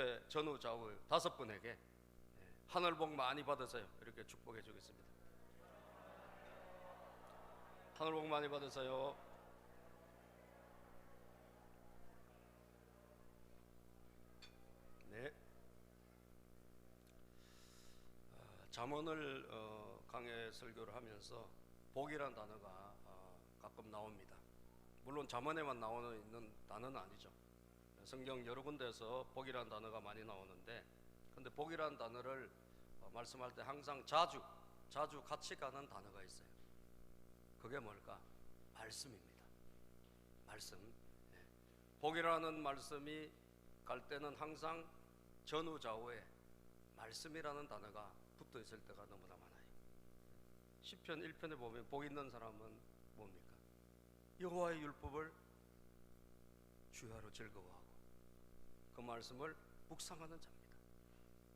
옆에 전후 좌우 5분에게 하늘 복 많이 받으세요. 이렇게 축복해 주겠습니다. 하늘 복 많이 받으세요. 네. 잠언을 강해 설교를 하면서 복이란 단어가 가끔 나옵니다. 물론 잠언에만 나오는 있는 단어는 아니죠. 성경 여러 군데에서 복이란 단어가 많이 나오는데, 근데 복이란 단어를 말씀할 때 항상 자주 같이 가는 단어가 있어요. 그게 뭘까? 말씀입니다. 말씀. 복이라는 말씀이 갈 때는 항상 전후 좌우에 말씀이라는 단어가 붙어 있을 때가 너무나 많아요. 시편 1편에 보면 복 있는 사람은 뭡니까? 여호와의 율법을 주야로 즐거워하고 그 말씀을 묵상하는 자입니다.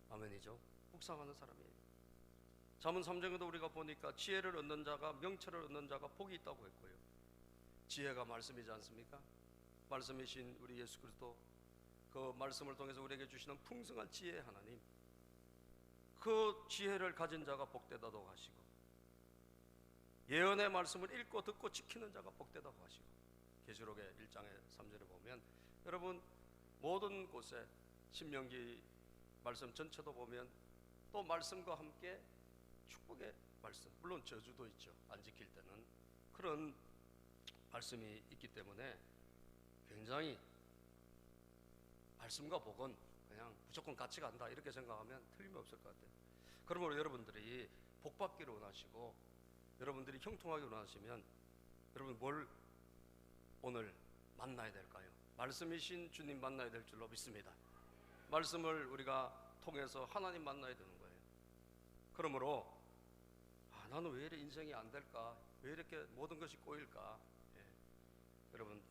아멘이죠. 묵상하는 사람이에요. 잠언 3장에도 우리가 보니까 지혜를 얻는 자가, 명철을 얻는 자가 복이 있다고 했고요. 지혜가 말씀이지 않습니까? 말씀이신 우리 예수 그리스도, 그 말씀을 통해서 우리에게 주시는 풍성한 지혜의 하나님, 그 지혜를 가진 자가 복되다고 하시고, 예언의 말씀을 읽고 듣고 지키는 자가 복되다고 하시고, 계시록의 1장의 3절에 보면, 여러분 모든 곳에 신명기 말씀 전체도 보면 또 말씀과 함께 축복의 말씀, 물론 저주도 있죠. 안 지킬 때는. 그런 말씀이 있기 때문에 굉장히 말씀과 복은 그냥 무조건 같이 간다 이렇게 생각하면 틀림없을 것 같아요. 그러므로 여러분들이 복받기를 원하시고 여러분들이 형통하기를 원하시면 여러분 뭘 오늘 만나야 될까요? 말씀이신 주님 만나야 될 줄로 믿습니다. 말씀을 우리가 통해서 하나님 만나야 되는 거예요. 그러므로 나는 왜 이렇게 인생이 안 될까? 왜 이렇게 모든 것이 꼬일까? 여러분,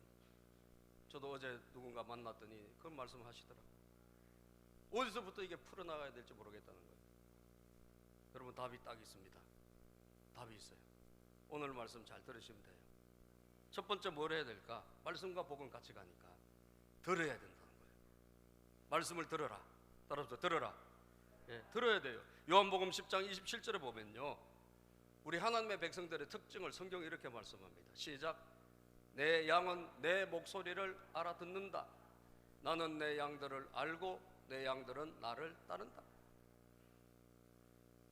저도 어제 누군가 만났더니 그런 말씀 하시더라고요. 어디서부터 이게 풀어나가야 될지 모르겠다는 거예요. 여러분, 답이 딱 있습니다. 답이 있어요. 오늘 말씀 잘 들으시면 돼요. 첫 번째 뭘 해야 될까? 말씀과 복은 같이 가니까 들어야 된다는 거예요. 말씀을 들어라. 따라서 들어라. 들어야 돼요. 요한복음 10장 27절에 보면요, 우리 하나님의 백성들의 특징을 성경이 이렇게 말씀합니다. 시작. 내 양은 내 목소리를 알아듣는다. 나는 내 양들을 알고 내 양들은 나를 따른다.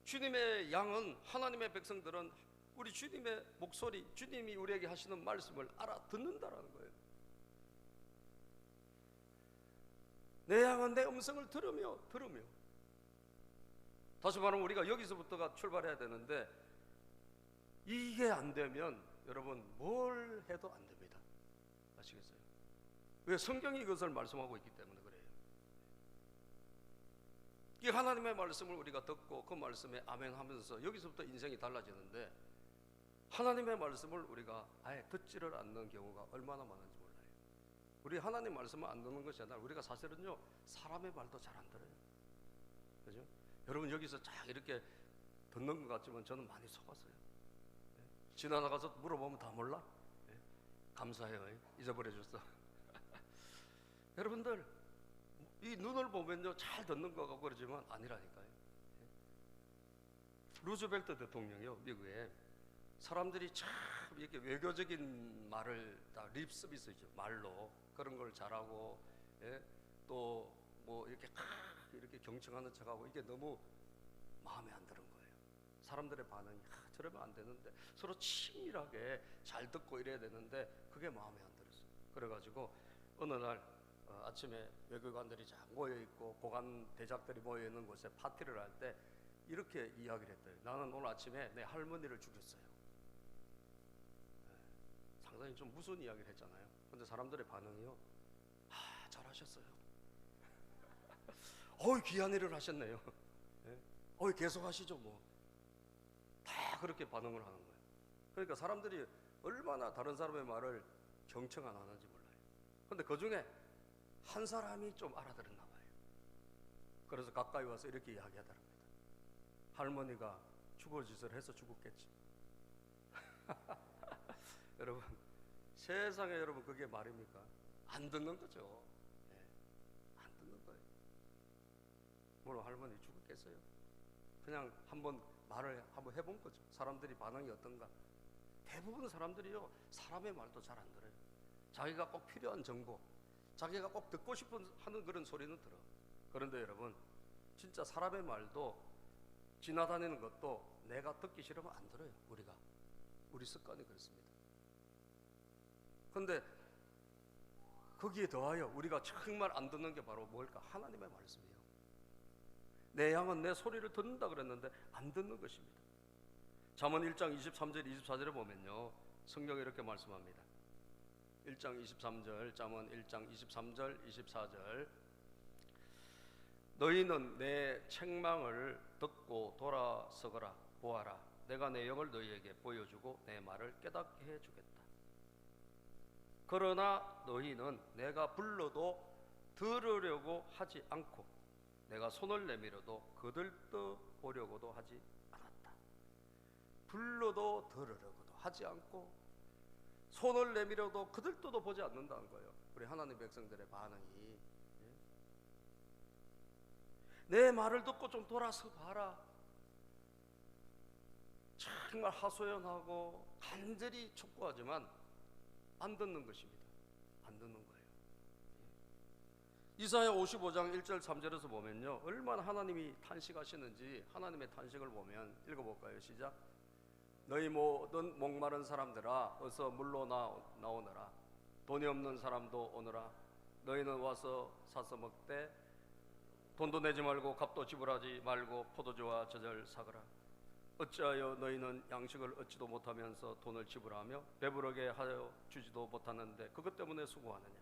주님의 양은, 하나님의 백성들은 우리 주님의 목소리, 주님이 우리에게 하시는 말씀을 알아듣는다라는 거예요. 내 양은 내 음성을 들으며 다시 말하면 우리가 여기서부터가 출발해야 되는데, 이게 안 되면 여러분 뭘 해도 안 됩니다. 아시겠어요? 왜? 성경이 이것을 말씀하고 있기 때문에 그래요. 이 하나님의 말씀을 우리가 듣고 그 말씀에 아멘 하면서 여기서부터 인생이 달라지는데, 하나님의 말씀을 우리가 아예 듣지를 않는 경우가 얼마나 많은지 몰라요. 우리 하나님 말씀을 안 듣는 것이 아니라 우리가 사실은요, 사람의 말도 잘 안 들어요. 그죠? 여러분 여기서 쫙 이렇게 듣는 것 같지만 저는 많이 속았어요. 지나가서 물어보면 다 몰라? 감사해요. 잊어버려 줬어. 여러분들 이 눈을 보면요 잘 듣는 것 같고 그러지만 아니라니까요. 루즈벨트 대통령이요, 미국에 사람들이 참 이렇게 외교적인 말을 다 립 서비스죠, 말로 그런 걸 잘하고, 또 뭐 이렇게 경청하는 척하고, 이게 너무 마음에 안 드는 거예요. 사람들의 반응이 저러면 안 되는데, 서로 친밀하게 잘 듣고 이래야 되는데 그게 마음에 안 들었어요. 그래가지고 어느 날 아침에 외교관들이 쫙 모여있고 고관 대작들이 모여있는 곳에 파티를 할 때 이렇게 이야기를 했대요. 나는 오늘 아침에 내 할머니를 죽였어요. 상당히 좀 무서운 이야기를 했잖아요. 근데 사람들의 반응이요, 잘하셨어요. 귀한 일을 하셨네요. 계속 하시죠 뭐. 다 그렇게 반응을 하는 거예요. 그러니까 사람들이 얼마나 다른 사람의 말을 경청 안 하는지 몰라요. 근데 그 중에 한 사람이 좀 알아들었나 봐요. 그래서 가까이 와서 이렇게 이야기하더랍니다. 할머니가 죽을 짓을 해서 죽었겠지. 여러분, 세상에 여러분 그게 말입니까? 안 듣는 거죠. 안 듣는 거예요. 물론 할머니 죽었겠어요? 그냥 한번 말을 한번 해본 거죠. 사람들이 반응이 어떤가. 대부분 사람들이요, 사람의 말도 잘 안 들어요. 자기가 꼭 필요한 정보, 자기가 꼭 듣고 싶은 하는 그런 소리는 들어. 그런데 여러분, 진짜 사람의 말도 지나다니는 것도 내가 듣기 싫으면 안 들어요. 우리 습관이 그렇습니다. 그런데 거기에 더하여 우리가 정말 안 듣는 게 바로 뭘까? 하나님의 말씀이에요. 내 양은 내 소리를 듣는다 그랬는데 안 듣는 것입니다. 잠언 1장 23절 24절에 보면요, 성경이 이렇게 말씀합니다. 1장 23절, 잠언 1장 23절 24절. 너희는 내 책망을 듣고 돌아서거라. 보아라, 내가 내 영을 너희에게 보여주고 내 말을 깨닫게 해주겠다. 그러나 너희는 내가 불러도 들으려고 하지 않고 내가 손을 내밀어도 거들떠 보려고도 하지 않았다. 불러도 들으려고도 하지 않고 손을 내밀어도 거들떠도 보지 않는다는 거예요. 우리 하나님 백성들의 반응이. 내 말을 듣고 좀 돌아서 봐라. 정말 하소연하고 간절히 촉구하지만 안 듣는 것입니다. 안 듣는 거예요. 이사야 55장 1절 3절에서 보면요, 얼마나 하나님이 탄식하시는지 하나님의 탄식을 보면 읽어볼까요? 시작. 너희 모든 목마른 사람들아 어서 물로 나오너라. 돈이 없는 사람도 오너라. 너희는 와서 사서 먹되 돈도 내지 말고 값도 지불하지 말고 포도주와 젖을 사거라. 어찌하여 너희는 양식을 얻지도 못하면서 돈을 지불하며 배부르게 하여 주지도 못하는데 그것 때문에 수고하느냐.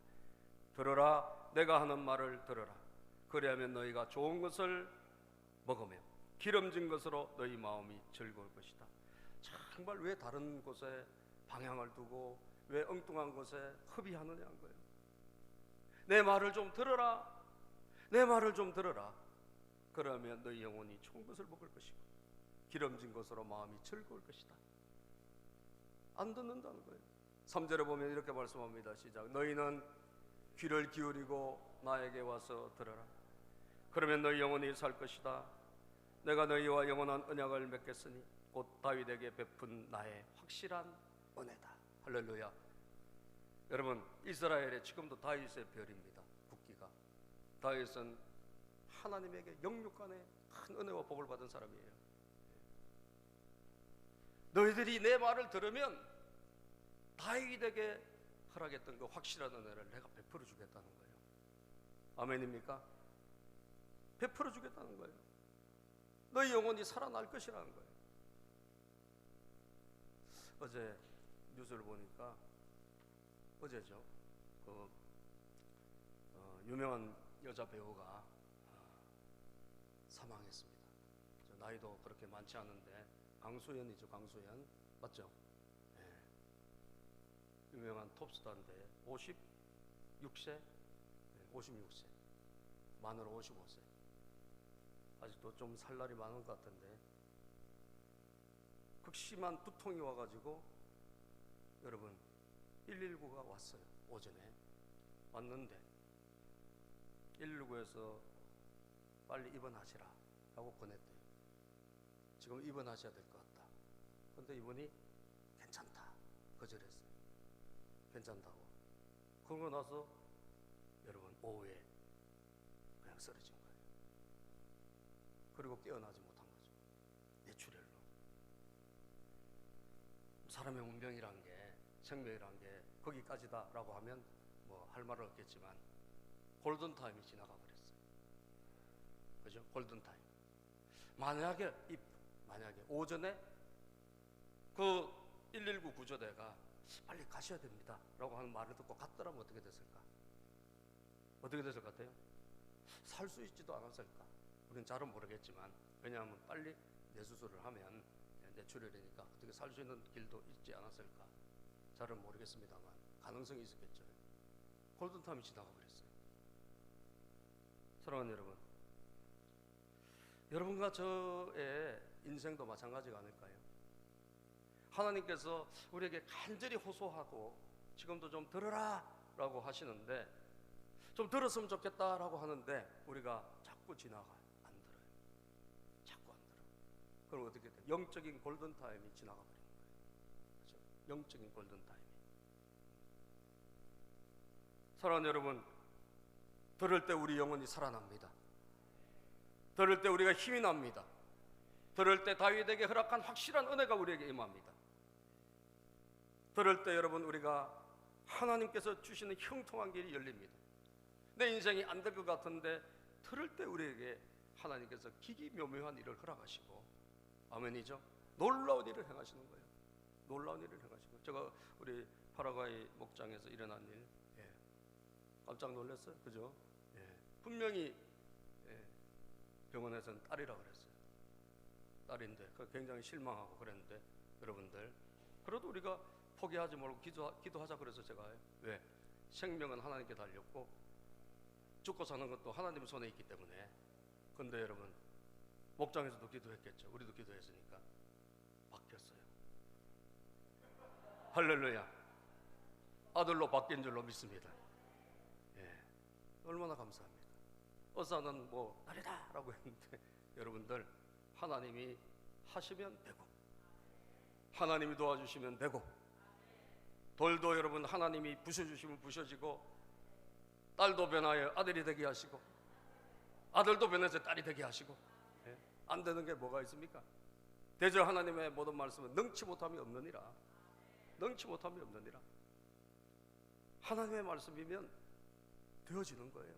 들으라, 내가 하는 말을 들으라. 그리하면 너희가 좋은 것을 먹으며 기름진 것으로 너희 마음이 즐거울 것이다. 정말 왜 다른 곳에 방향을 두고 왜 엉뚱한 곳에 허비하느냐는 거예요. 내 말을 좀 들으라. 내 말을 좀 들으라. 그러면 너희 영혼이 좋은 것을 먹을 것이고 기름진 것으로 마음이 즐거울 것이다. 안 듣는다는 거예요. 3절에 보면 이렇게 말씀합니다. 시작. 너희는 귀를 기울이고 나에게 와서 들어라. 그러면 너희 영혼이 살 것이다. 내가 너희와 영원한 언약을 맺겠으니 곧 다윗에게 베푼 나의 확실한 은혜다. 할렐루야. 여러분, 이스라엘에 지금도 다윗의 별입니다. 국기가. 다윗은 하나님에게 영육간에 큰 은혜와 복을 받은 사람이에요. 너희들이 내 말을 들으면 다윗에게 허락했던 그 확실한 은혜를 내가 베풀어 주겠다는 거예요. 아멘입니까? 베풀어 주겠다는 거예요. 너희 영혼이 살아날 것이라는 거예요. 어제 뉴스를 보니까, 어제죠, 유명한 여자 배우가 사망했습니다. 나이도 그렇게 많지 않은데 강수연이죠. 강수연 맞죠? 네. 유명한 톱스타인데 56세? 네, 56세. 만으로 55세. 아직도 좀 살 날이 많은 것 같은데 극심한 두통이 와가지고 여러분 119가 왔어요. 오전에 왔는데 119에서 빨리 입원하시라 라고 보냈대요. 지금 입원하셔야 될 것 같다. 그런데 이분이 괜찮다 거절했어요. 괜찮다고. 그러고 나서 여러분 오후에 그냥 쓰러진 거예요. 그리고 깨어나지 못한 거죠. 뇌출혈로. 사람의 운명이란 게, 생명이란 게 거기까지다 라고 하면 뭐 할 말은 없겠지만 골든타임이 지나가 버렸어요. 그죠? 골든타임. 만약에 오전에 그 119 구조대가 빨리 가셔야 됩니다 라고 하는 말을 듣고 갔더라면 어떻게 됐을까? 어떻게 됐을 것 같아요? 살 수 있지도 않았을까? 우리는 잘은 모르겠지만, 왜냐하면 빨리 뇌수술을 하면 뇌출혈이니까 어떻게 살 수 있는 길도 있지 않았을까? 잘은 모르겠습니다만 가능성이 있었겠죠. 골든타임이 지나가 버렸어요. 사랑하는 여러분, 여러분과 저의 인생도 마찬가지가 아닐까요? 하나님께서 우리에게 간절히 호소하고 지금도 좀 들으라 라고 하시는데, 좀 들었으면 좋겠다 라고 하는데 우리가 자꾸 지나가요. 안 그럼 어떻게 돼? 영적인 골든타임이 지나가 버리는 거예요. 그렇죠? 영적인 골든타임이. 사랑하는 여러분, 들을 때 우리 영혼이 살아납니다. 들을 때 우리가 힘이 납니다. 들을 때 다윗에게 허락한 확실한 은혜가 우리에게 임합니다. 들을 때 여러분, 우리가 하나님께서 주시는 형통한 길이 열립니다. 내 인생이 안 될 것 같은데 들을 때 우리에게 하나님께서 기기묘묘한 일을 허락하시고, 아멘이죠? 놀라운 일을 행하시는 거예요. 놀라운 일을 행하시는 거예요. 제가 우리 파라과이 목장에서 일어난 일, 깜짝 놀랐어요. 그죠? 분명히 병원에서는 딸이라고 그랬어요. 딸인데 굉장히 실망하고 그랬는데, 여러분들, 그래도 우리가 포기하지 말고 기도하자 그래서 제가, 왜? 생명은 하나님께 달렸고 죽고 사는 것도 하나님 손에 있기 때문에. 근데 여러분, 목장에서도 기도했겠죠. 우리도 기도했으니까 바뀌었어요. 할렐루야. 아들로 바뀐 줄로 믿습니다. 얼마나 감사합니다. 어사는 뭐 딸이다 라고 했는데, 여러분들, 하나님이 하시면 되고, 하나님이 도와주시면 되고, 돌도 여러분 하나님이 부셔주시면 부셔지고, 딸도 변하여 아들이 되게 하시고, 아들도 변해서 딸이 되게 하시고, 안 되는 게 뭐가 있습니까? 대저 하나님의 모든 말씀은 능치 못함이 없느니라. 능치 못함이 없느니라. 하나님의 말씀이면 되어지는 거예요.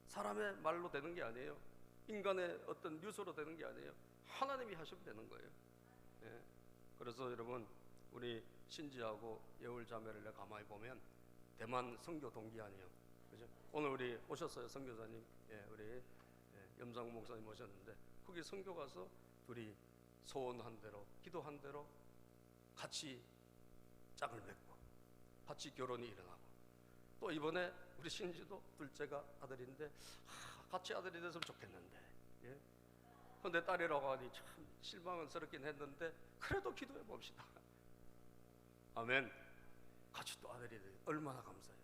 사람의 말로 되는 게 아니에요. 인간의 어떤 뉴스로 되는 게 아니에요. 하나님이 하시면 되는 거예요. 그래서 여러분, 우리 신지하고 예울 자매를 내가 가만히 보면 대만 선교 동기 아니에요. 그죠? 오늘 우리 오셨어요. 선교사님, 우리 염상 목사님 오셨는데, 거기 선교 가서 둘이 소원한 대로, 기도한 대로 같이 짝을 맺고 같이 결혼이 일어나고, 또 이번에 우리 신지도 둘째가 아들인데, 같이 아들이 됐으면 좋겠는데, 근데 딸이라고 하니 참 실망스럽긴 했는데, 그래도 기도해 봅시다. 아멘. 같이 또 아들이 돼. 얼마나 감사해요.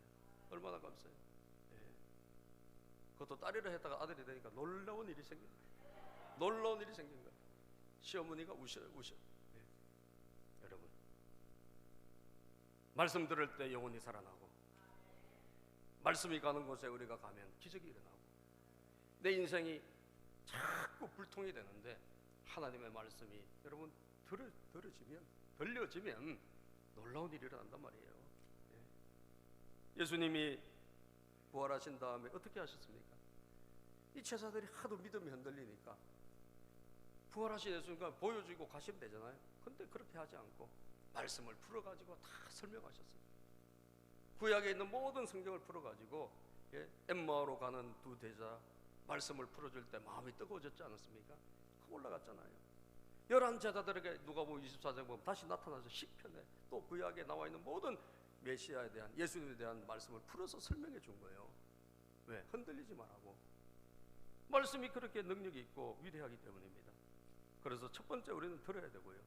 얼마나 감사해요. 그것도 딸이라 했다가 아들이 되니까 놀라운 일이 생긴 거예요. 놀라운 일이 생긴 거예요. 시어머니가 우셔요. 여러분, 말씀 들을 때 영혼이 살아나고, 말씀이 가는 곳에 우리가 가면 기적이 일어나고, 내 인생이 자꾸 불통이 되는데 하나님의 말씀이 여러분 들려지면 놀라운 일이 일어난단 말이에요. 예수님이 부활하신 다음에 어떻게 하셨습니까? 이 제자들이 하도 믿음이 흔들리니까 부활하신 예수님과 보여주고 가시면 되잖아요. 근데 그렇게 하지 않고 말씀을 풀어가지고 다 설명하셨어요. 구약에 있는 모든 성경을 풀어가지고, 엠마오로 가는 두 대자 말씀을 풀어줄 때 마음이 뜨거워졌지 않았습니까? 올라갔잖아요. 11 제자들에게 누가복음 24장 보면 다시 나타나서 시편에 또 구약에 나와 있는 모든 메시아에 대한, 예수님에 대한 말씀을 풀어서 설명해 준 거예요. 왜? 흔들리지 말라고. 말씀이 그렇게 능력이 있고 위대하기 때문입니다. 그래서 첫 번째 우리는 들어야 되고요.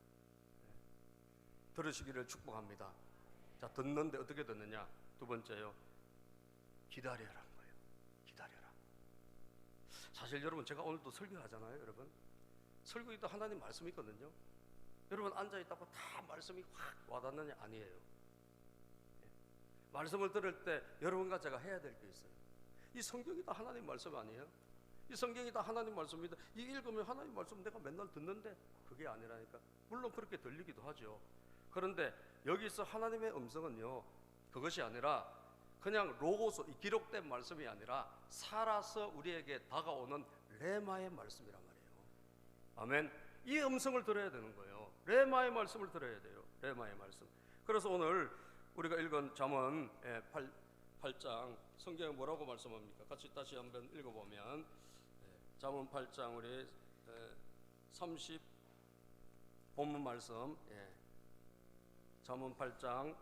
들으시기를 축복합니다. 자, 듣는데 어떻게 듣느냐? 두 번째요, 기다려라는 거예요. 기다려라. 사실 여러분, 제가 오늘도 설교하잖아요. 여러분, 설교에도 하나님 말씀이 있거든요. 여러분 앉아있다고 다 말씀이 확 와닿느냐? 아니에요. 말씀을 들을 때 여러분과 제가 해야 될 게 있어요. 이 성경이 다 하나님 말씀 아니에요? 이 성경이 다 하나님 말씀입니다. 이 읽으면 하나님 말씀 내가 맨날 듣는데, 그게 아니라니까. 물론 그렇게 들리기도 하죠. 그런데 여기서 하나님의 음성은요, 그것이 아니라 그냥 로고서, 기록된 말씀이 아니라 살아서 우리에게 다가오는 레마의 말씀이란 말이에요. 아멘. 이 음성을 들어야 되는 거예요. 레마의 말씀을 들어야 돼요. 레마의 말씀. 그래서 오늘 우리가 읽은 잠언 8장 성경에 뭐라고 말씀합니까? 같이 다시 한번 읽어보면, 잠언 8장 우리 30 본문 말씀, 잠언 8장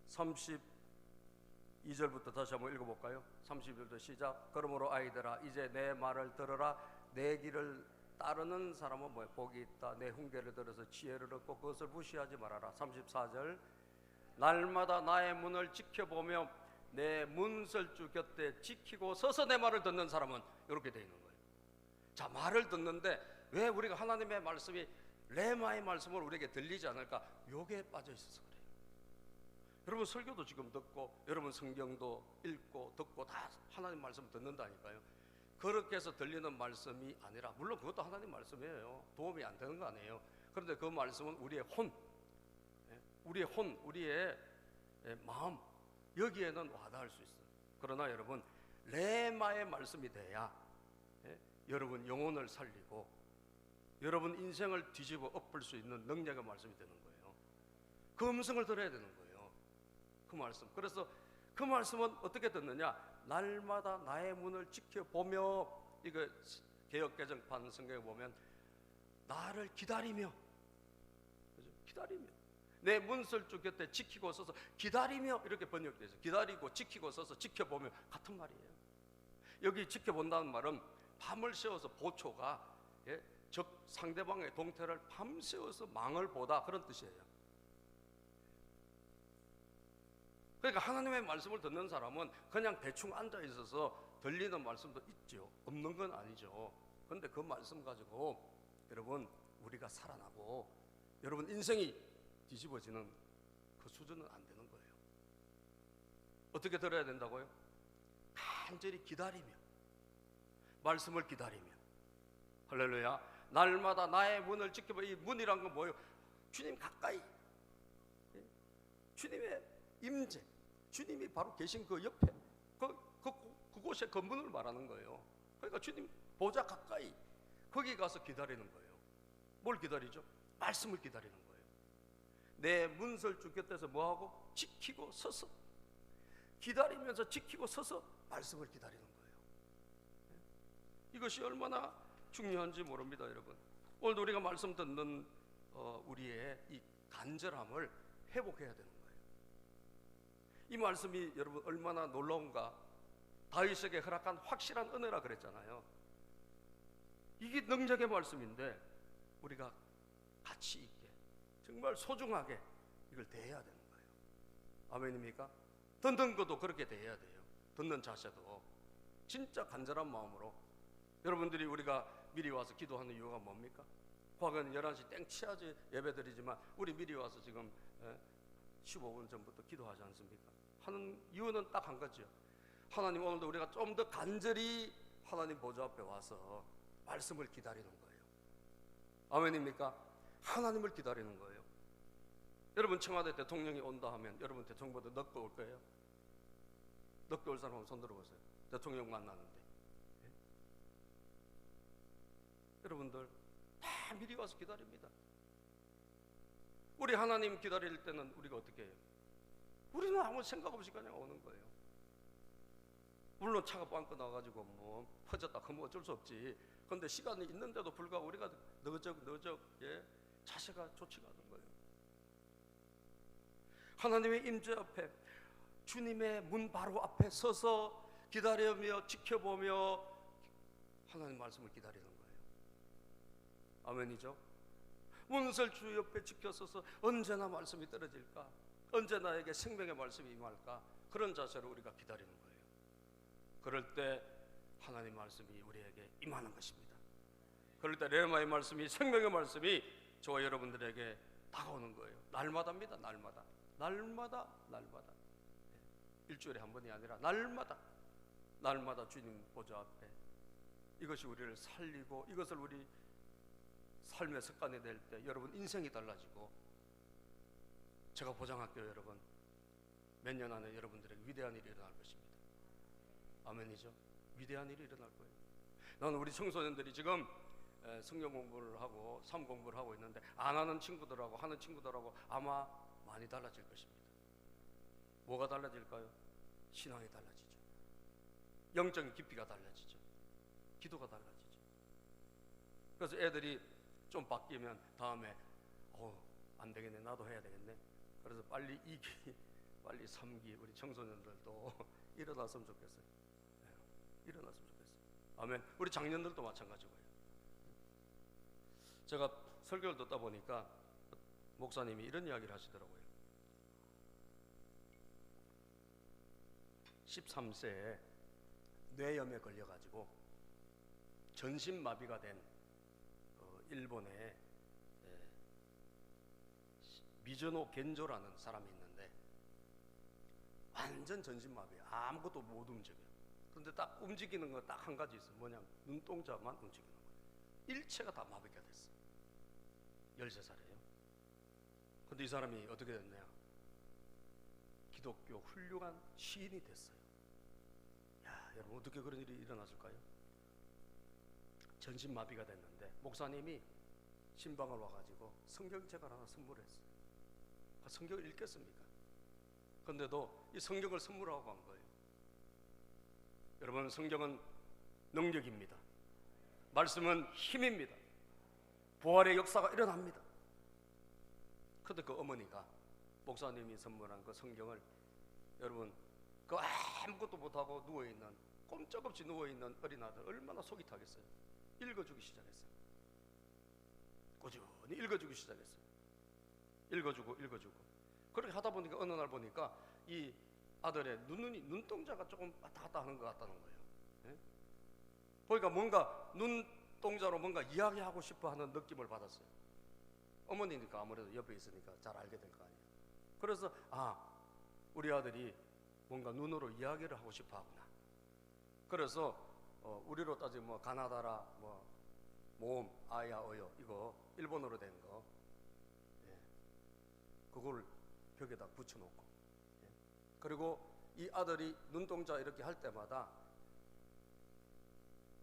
32절부터 다시 한번 읽어볼까요? 32절부터 시작. 그러므로 아이들아, 이제 내 말을 들으라. 내 길을 따르는 사람은 뭐야? 복이 있다. 내 훈계를 들어서 지혜를 얻고 그것을 무시하지 말아라. 34절. 날마다 나의 문을 지켜보며 내 문설주 곁에 지키고 서서 내 말을 듣는 사람은, 이렇게 되어 있는 거예요. 자, 말을 듣는데 왜 우리가 하나님의 말씀이 레마의 말씀을 우리에게 들리지 않을까? 요게 빠져 있어서 그래요. 여러분 설교도 지금 듣고, 여러분 성경도 읽고 듣고 다 하나님 말씀 듣는다니까요. 그렇게 해서 들리는 말씀이 아니라, 물론 그것도 하나님 말씀이에요. 도움이 안 되는 거 아니에요. 그런데 그 말씀은 우리의 혼, 우리의 마음, 여기에는 와닿을 수 있어요. 그러나 여러분, 레마의 말씀이 돼야 여러분 영혼을 살리고 여러분 인생을 뒤집어 엎을 수 있는 능력의 말씀이 되는 거예요. 그 음성을 들어야 되는 거예요. 그 말씀. 그래서 그 말씀은 어떻게 듣느냐? 날마다 나의 문을 지켜보며, 이거 개역개정판 성경에 보면 나를 기다리며, 기다리며, 내 문설주 곁에 지키고 서서 기다리며, 이렇게 번역되어 있어요. 기다리고 지키고 서서 지켜보며, 같은 말이에요. 여기 지켜본다는 말은 밤을 새워서 보초가 적 상대방의 동태를 밤새워서 망을 보다, 그런 뜻이에요. 그러니까 하나님의 말씀을 듣는 사람은 그냥 대충 앉아 있어서 들리는 말씀도 있죠. 없는 건 아니죠. 그런데 그 말씀 가지고 여러분 우리가 살아나고 여러분 인생이 뒤집어지는 그 수준은 안 되는 거예요. 어떻게 들어야 된다고요? 간절히 기다리며, 말씀을 기다리며. 할렐루야. 날마다 나의 문을 지켜봐. 이 문이란 건 뭐예요? 주님 가까이, 주님의 임재, 주님이 바로 계신 그 옆에 그곳에 그 문을 말하는 거예요. 그러니까 주님 보좌 가까이, 거기 가서 기다리는 거예요. 뭘 기다리죠? 말씀을 기다리는 거예요. 내 문설주 곁에서 뭐하고? 지키고 서서, 기다리면서 지키고 서서 말씀을 기다리는 거예요. 이것이 얼마나 중요한지 모릅니다, 여러분. 오늘도 우리가 말씀 듣는 우리의 이 간절함을 회복해야 되는 거예요. 이 말씀이 여러분 얼마나 놀라운가. 다윗에게 허락한 확실한 은혜라 그랬잖아요. 이게 능력의 말씀인데 우리가 가치 있게, 정말 소중하게 이걸 대해야 되는 거예요. 아멘입니까? 듣는 것도 그렇게 대해야 돼요. 듣는 자세도 진짜 간절한 마음으로. 여러분들이 우리가 미리 와서 기도하는 이유가 뭡니까? 과거에는 11시 땡 치야지 예배드리지만 우리 미리 와서 지금 15분 전부터 기도하지 않습니까? 하는 이유는 딱 한 가지요. 하나님, 오늘도 우리가 좀 더 간절히 하나님 보좌 앞에 와서 말씀을 기다리는 거예요. 아멘입니까? 하나님을 기다리는 거예요. 여러분 청와대 대통령이 온다 하면 여러분 대통령보다 늦게 올 거예요? 늦게 올 사람 한번 손 들어보세요. 대통령 만나는데 여러분들 다 미리 와서 기다립니다. 우리 하나님 기다릴 때는 우리가 어떻게 해요? 우리는 아무 생각 없이 그냥 오는 거예요. 물론 차가 빵꾸 나가지고 뭐 퍼졌다 그러면 어쩔 수 없지. 그런데 시간이 있는데도 불구하고 우리가 너적 자세가 좋지가 않은 거예요. 하나님의 임재 앞에, 주님의 문 바로 앞에 서서 기다리며 지켜보며 하나님 말씀을 기다리는 거예요. 아멘이죠? 문설주 옆에 지켜서서 언제나 말씀이 떨어질까, 언제 나에게 생명의 말씀이 임할까, 그런 자세로 우리가 기다리는 거예요. 그럴 때 하나님 말씀이 우리에게 임하는 것입니다. 그럴 때 레마의 말씀이, 생명의 말씀이 저와 여러분들에게 다가오는 거예요. 날마다입니다. 날마다. 일주일에 한 번이 아니라 날마다 주님 보좌 앞에, 이것이 우리를 살리고 이것을 우리 삶의 습관이 될 때 여러분 인생이 달라지고, 제가 보장할게요. 여러분 몇 년 안에 여러분들에게 위대한 일이 일어날 것입니다. 아멘이죠? 위대한 일이 일어날 거예요. 나는 우리 청소년들이 지금 성경 공부를 하고 삶 공부를 하고 있는데, 안 하는 친구들하고 하는 친구들하고 아마 많이 달라질 것입니다. 뭐가 달라질까요? 신앙이 달라지죠. 영적인 깊이가 달라지죠. 기도가 달라지죠. 그래서 애들이 좀 바뀌면 다음에 안 되겠네, 나도 해야 되겠네. 그래서 빨리 2기, 빨리 3기 우리 청소년들도 일어났으면 좋겠어요. 일어났으면 좋겠어요. 아멘. 우리 장년들도 마찬가지고요. 제가 설교를 듣다 보니까 목사님이 이런 이야기를 하시더라고요. 13세에 뇌염에 걸려가지고 전신마비가 된 일본의 미즈노 겐조라는 사람이 있는데 완전 전신마비, 아무것도 못 움직여요. 그런데 딱 움직이는 거 딱 한 가지 있어요. 뭐냐, 눈동자만 움직이는 거예요. 일체가 다 마비가 됐어요. 13살이에요. 근데 이 사람이 어떻게 됐냐, 기독교 훌륭한 시인이 됐어요. 야, 여러분 어떻게 그런 일이 일어났을까요? 전신마비가 됐는데 목사님이 신방을 와가지고 성경책을 하나 선물했어요. 그 성경을 읽겠습니까? 그런데도 이 성경을 선물하고 간 거예요. 여러분, 성경은 능력입니다. 말씀은 힘입니다. 부활의 역사가 일어납니다. 그런데 그 어머니가 목사님이 선물한 그 성경을, 여러분, 그 아무것도 못하고 누워있는, 꼼짝없이 누워있는 어린 아들 얼마나 속이 타겠어요. 읽어주기 시작했어요. 꾸준히 읽어주기 시작했어요. 읽어주고 그렇게 하다 보니까 어느 날 보니까 이 아들의 눈동자가 조금 왔다 갔다 하는 것 같다는 거예요. 예? 보니까 뭔가 눈동자로 뭔가 이야기하고 싶어 하는 느낌을 받았어요. 어머니니까 아무래도 옆에 있으니까 잘 알게 될 거 아니에요. 그래서 우리 아들이 뭔가 눈으로 이야기를 하고 싶어 하구나. 그래서 우리로 따지면 뭐 가나다라, 뭐 모음, 아야, 어요, 이거 일본어로 된 거, 그걸 벽에다 붙여놓고, 그리고 이 아들이 눈동자 이렇게 할 때마다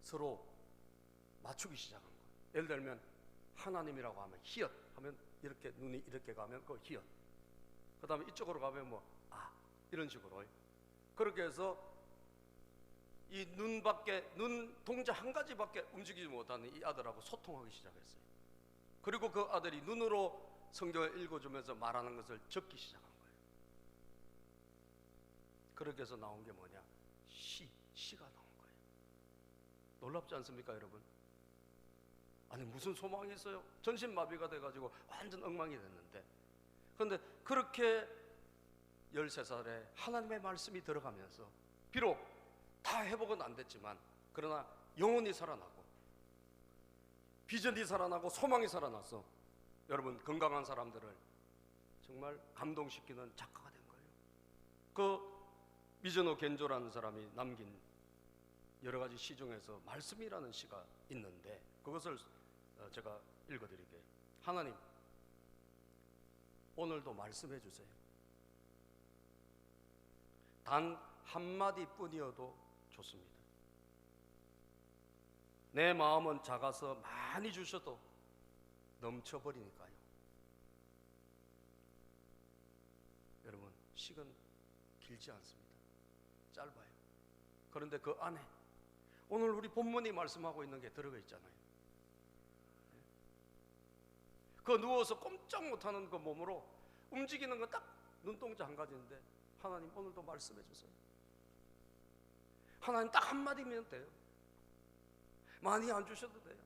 서로 맞추기 시작한 거예요. 예를 들면 하나님이라고 하면 히읗 하면 이렇게 눈이 이렇게 가면 그 히읗, 그 다음에 이쪽으로 가면 뭐 이런 식으로, 그렇게 해서 이 눈동자 한 가지밖에 움직이지 못하는 이 아들하고 소통하기 시작했어요. 그리고 그 아들이 눈으로 성경을 읽어주면서 말하는 것을 적기 시작한 거예요. 그렇게 해서 나온 게 뭐냐, 시가 나온 거예요. 놀랍지 않습니까, 여러분? 아니, 무슨 소망이 있어요? 전신마비가 돼가지고 완전 엉망이 됐는데, 그런데 그렇게 13살에 하나님의 말씀이 들어가면서 비록 다 회복은 안 됐지만, 그러나 영혼이 살아나고 비전이 살아나고 소망이 살아나서 여러분, 건강한 사람들을 정말 감동시키는 작가가 된 거예요. 그 미즈노 겐조라는 사람이 남긴 여러 가지 시 중에서 말씀이라는 시가 있는데, 그것을 제가 읽어드릴게요. 하나님, 오늘도 말씀해 주세요. 단 한마디 뿐이어도 좋습니다. 내 마음은 작아서 많이 주셔도 넘쳐버리니까요. 여러분, 시간 길지 않습니다. 짧아요. 그런데 그 안에 오늘 우리 본문이 말씀하고 있는 게 들어가 있잖아요. 그 누워서 꼼짝 못하는 그 몸으로 움직이는 건 딱 눈동자 한 가지인데, 하나님 오늘도 말씀해 주세요. 하나님 딱 한마디면 돼요. 많이 안 주셔도 돼요.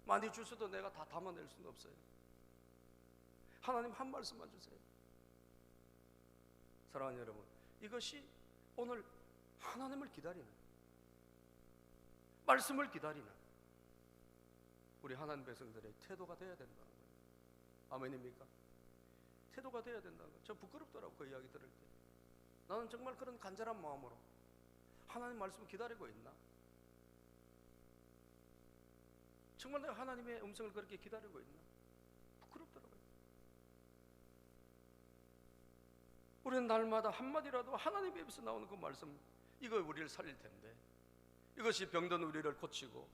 많이 주셔도 내가 다 담아낼 수는 없어요. 하나님 한 말씀만 주세요. 사랑하는 여러분, 이것이 오늘 하나님을 기다리는, 말씀을 기다리는 우리 하나님 백성들의 태도가 되어야 된다는 거예요. 아멘입니까? 태도가 되어야 된다는 거예요. 저 부끄럽더라고, 그 이야기 들을 때. 나는 정말 그런 간절한 마음으로 하나님 말씀을 기다리고 있나? 정말 내가 하나님의 음성을 그렇게 기다리고 있나? 부끄럽더라고요. 우리는 날마다 한마디라도 하나님의 입에서 나오는 그 말씀, 이거 우리를 살릴 텐데, 이것이 병든 우리를 고치고,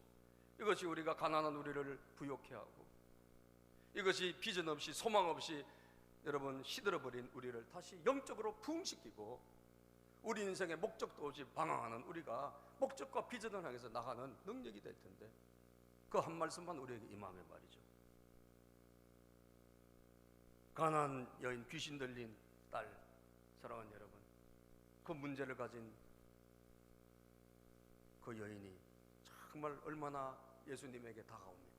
이것이 우리가 가난한 우리를 부욕해 하고, 이것이 비전 없이 소망 없이 여러분 시들어버린 우리를 다시 영적으로 부흥시키고, 우리 인생의 목적도 없이 방황하는 우리가 목적과 비전을 향해서 나가는 능력이 될 텐데, 그 한 말씀만 우리에게 임하면 말이죠. 가난한 여인, 귀신 들린 딸, 사랑하는 여러분, 그 문제를 가진 그 여인이 정말 얼마나 예수님에게 다가옵니까?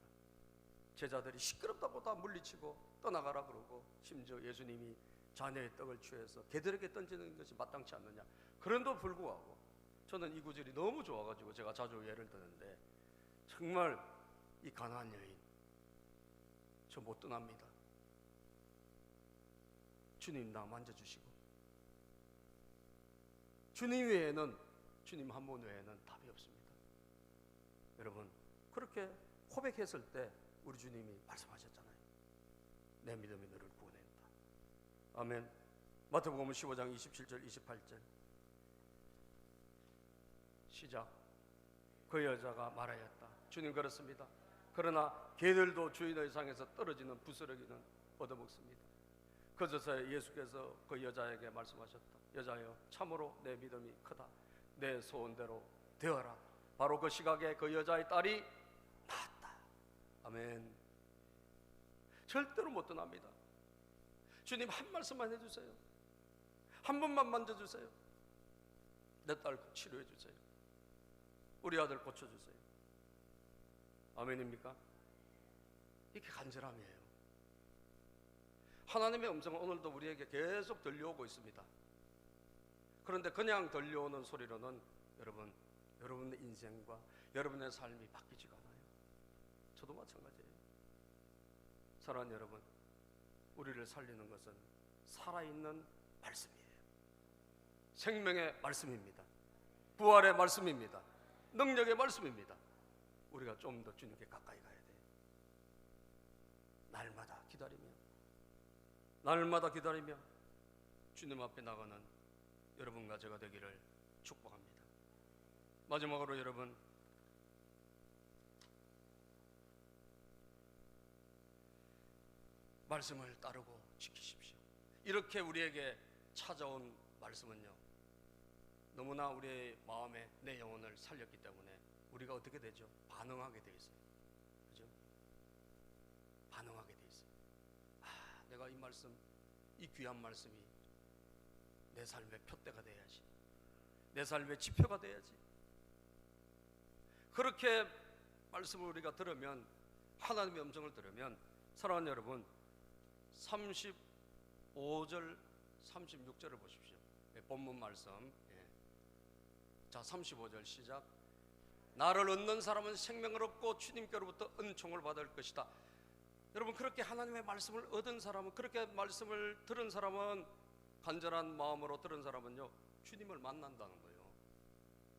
제자들이 시끄럽다고 다 물리치고 떠나가라 그러고, 심지어 예수님이 자녀의 떡을 취해서 개들에게 던지는 것이 마땅치 않느냐, 그런데도 불구하고 저는 이 구절이 너무 좋아가지고 제가 자주 예를 드는데, 정말 이 가나안 여인 저 못 떠납니다. 주님 나 만져주시고, 주님 외에는, 주님 한 분 외에는 답이 없습니다. 여러분, 그렇게 고백했을 때 우리 주님이 말씀하셨잖아요. 내 믿음이 너를 구원했다. 아멘. 마태복음 15장 27절 28절 시작. 그 여자가 말하였다. 주님 그렇습니다. 그러나 개들도 주인의 상에서 떨어지는 부스러기는 얻어먹습니다. 그제서야 예수께서 그 여자에게 말씀하셨다. 여자여, 참으로 내 믿음이 크다. 내 소원대로 되어라. 바로 그 시각에 그 여자의 딸이 나았다. 아멘. 절대로 못 떠납니다. 주님 한 말씀만 해주세요. 한 번만 만져주세요. 내 딸 치료해 주세요. 우리 아들 고쳐주세요. 아멘입니까? 이게 간절함이에요. 하나님의 음성은 오늘도 우리에게 계속 들려오고 있습니다. 그런데 그냥 들려오는 소리로는 여러분의 인생과 여러분의 삶이 바뀌지가 않아요. 저도 마찬가지예요. 사랑하는 여러분, 우리를 살리는 것은 살아있는 말씀이에요. 생명의 말씀입니다. 부활의 말씀입니다. 능력의 말씀입니다. 우리가 좀 더 주님께 가까이 가야 돼요. 날마다 기다리며 주님 앞에 나가는 여러분과 제가 되기를 축복합니다. 마지막으로 여러분, 말씀을 따르고 지키십시오. 이렇게 우리에게 찾아온 말씀은요, 너무나 우리의 마음에 내 영혼을 살렸기 때문에 우리가 어떻게 되죠? 반응하게 돼 있어요. 그죠? 반응하게 돼 있어요. 내가 이 말씀, 이 귀한 말씀이 내 삶의 표대가 돼야지, 내 삶의 지표가 돼야지. 그렇게 말씀을 우리가 들으면, 하나님의 음성을 들으면, 사랑하는 여러분, 35절 36절을 보십시오. 본문 말씀. 자, 35절 시작. 나를 얻는 사람은 생명을 얻고 주님께로부터 은총을 받을 것이다. 여러분, 그렇게 하나님의 말씀을 얻은 사람은, 그렇게 말씀을 들은 사람은, 간절한 마음으로 들은 사람은요, 주님을 만난다는 거예요.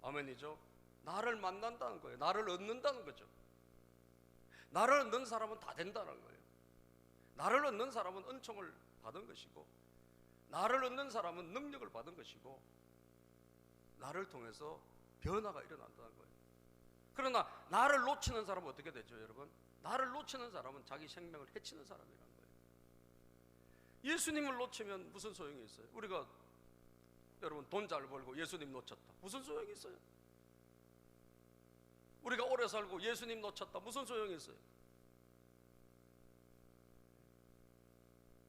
아멘이죠? 나를 만난다는 거예요. 나를 얻는다는 거죠. 나를 얻는 사람은 다 된다는 거예요. 나를 얻는 사람은 은총을 받은 것이고, 나를 얻는 사람은 능력을 받은 것이고, 나를 통해서 변화가 일어난다는 거예요. 그러나 나를 놓치는 사람은 어떻게 되죠, 여러분? 나를 놓치는 사람은 자기 생명을 해치는 사람이라는 거예요. 예수님을 놓치면 무슨 소용이 있어요? 우리가 여러분 돈 잘 벌고 예수님 놓쳤다, 무슨 소용이 있어요? 우리가 오래 살고 예수님 놓쳤다, 무슨 소용이 있어요?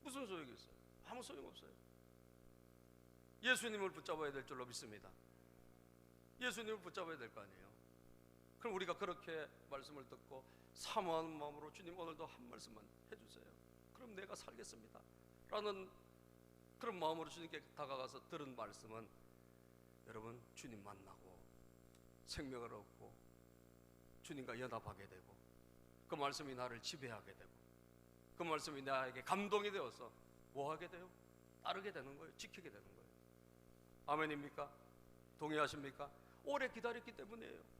무슨 소용이 있어요? 아무 소용 없어요. 예수님을 붙잡아야 될 줄로 믿습니다. 예수님을 붙잡아야 될 거 아니에요. 그럼 우리가 그렇게 말씀을 듣고 사모하는 마음으로, 주님 오늘도 한 말씀만 해주세요, 그럼 내가 살겠습니다 라는 그런 마음으로 주님께 다가가서 들은 말씀은, 여러분, 주님 만나고 생명을 얻고 주님과 연합하게 되고, 그 말씀이 나를 지배하게 되고, 그 말씀이 나에게 감동이 되어서 뭐 하게 돼요? 따르게 되는 거예요. 지키게 되는 거예요. 아멘입니까? 동의하십니까? 오래 기다렸기 때문이에요.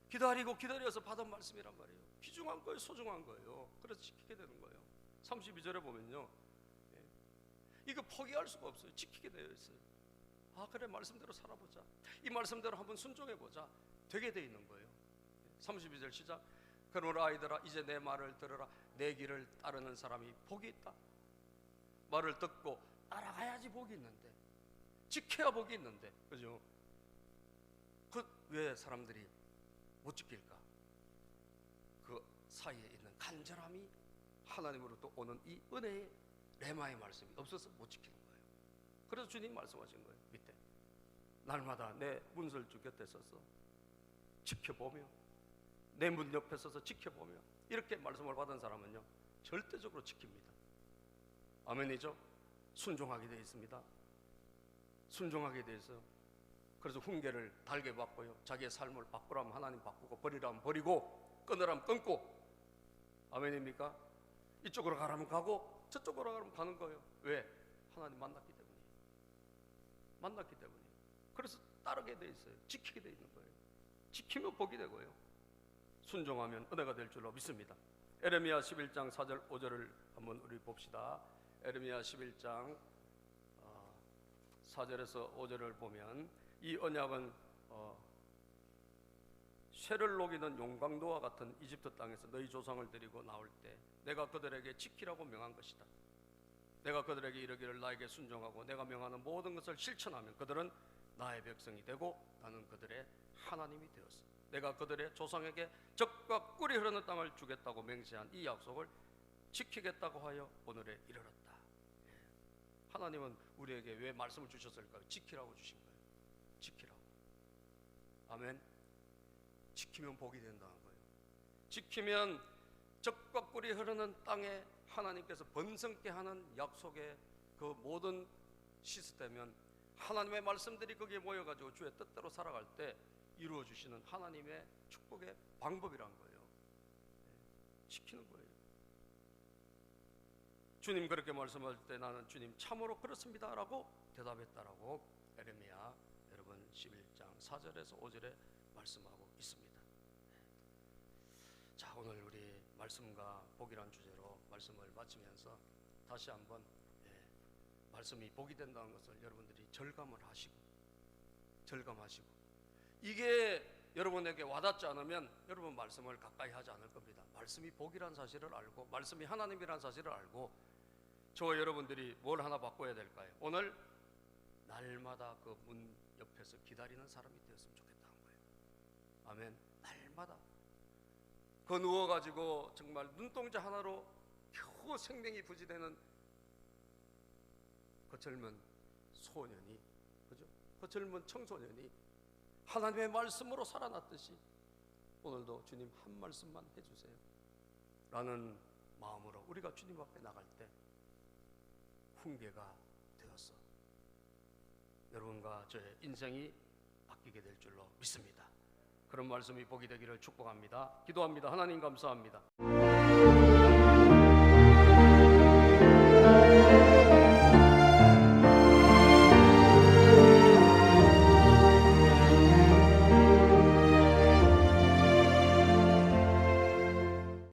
기다리고 기다려서 받은 말씀이란 말이에요. 귀중한 거예요. 소중한 거예요. 그래서 지키게 되는 거예요. 32절에 보면요, 이거 포기할 수가 없어요. 지키게 되어 있어요. 그래, 말씀대로 살아보자, 이 말씀대로 한번 순종해보자, 되게 되어 있는 거예요. 32절 시작. 그러므로 아이들아, 이제 내 말을 들으라. 내 길을 따르는 사람이 복이 있다. 말을 듣고 따라가야지 복이 있는데, 지켜야 복이 있는데, 그죠? 왜 사람들이 못 지킬까? 그 사이에 있는 간절함이, 하나님으로부터 오는 이 은혜의 레마의 말씀이 없어서 못 지키는 거예요. 그래서 주님 말씀하신 거예요. 밑에 날마다 내 문설주 곁에 서서 지켜보며, 내 문 옆에 서서 지켜보며, 이렇게 말씀을 받은 사람은요, 절대적으로 지킵니다. 아멘이죠? 순종하게 되어 있습니다. 순종하게 되어 있어요. 그래서 훈계를 달게 받고요. 자기의 삶을 바꾸라면 하나님 바꾸고 버리라면 버리고 끊으라면 끊고, 아멘입니까? 이쪽으로 가라면 가고 저쪽으로 가라면 가는 거예요. 왜? 하나님 만났기 때문이에요. 만났기 때문이에요. 그래서 따르게 돼 있어요. 지키게 돼 있는 거예요. 지키면 복이 되고요. 순종하면 은혜가 될 줄로 믿습니다. 에레미야 11장 4절 5절을 한번 우리 봅시다. 에레미야 11장 4절에서 5절을 보면, 이 언약은 쇠를 녹이는 용광도와 같은 이집트 땅에서 너희 조상을 데리고 나올 때 내가 그들에게 지키라고 명한 것이다. 내가 그들에게 이르기를 나에게 순종하고 내가 명하는 모든 것을 실천하면 그들은 나의 백성이 되고 나는 그들의 하나님이 되었어. 내가 그들의 조상에게 젖과 꿀이 흐르는 땅을 주겠다고 맹세한 이 약속을 지키겠다고 하여 오늘에 이르렀다. 하나님은 우리에게 왜 말씀을 주셨을까요? 지키라고 주신 거예요. 지키라고. 아멘. 지키면 복이 된다는 거예요. 지키면 젖과 꿀이 흐르는 땅에 하나님께서 번성케 하는 약속의 그 모든 시스템은 하나님의 말씀들이 거기에 모여가지고 주의 뜻대로 살아갈 때 이루어 주시는 하나님의 축복의 방법이란 거예요. 지키는 거예요. 주님 그렇게 말씀할 때 나는 주님 참으로 그렇습니다 라고 대답했다라고 에레미야 여러분 11장 4절에서 5절에 말씀하고 있습니다. 자, 오늘 우리 말씀과 복이란 주제로 말씀을 마치면서 다시 한번 말씀이 복이 된다는 것을 여러분들이 절감하시고 이게 여러분에게 와닿지 않으면 여러분 말씀을 가까이 하지 않을 겁니다. 말씀이 복이란 사실을 알고 말씀이 하나님이란 사실을 알고 저와 여러분들이 뭘 하나 바꿔야 될까요? 오늘 날마다 그 문 옆에서 기다리는 사람이 되었으면 좋겠다는 거예요. 아멘. 날마다 그 누워가지고 정말 눈동자 하나로 겨우 생명이 부지되는 그 젊은 소년이, 그죠? 그 젊은 청소년이 하나님의 말씀으로 살아났듯이 오늘도 주님 한 말씀만 해주세요 라는 마음으로 우리가 주님 앞에 나갈 때 훈계가 되어서 여러분과 저의 인생이 바뀌게 될 줄로 믿습니다. 그런 말씀이 복이 되기를 축복합니다. 기도합니다. 하나님 감사합니다.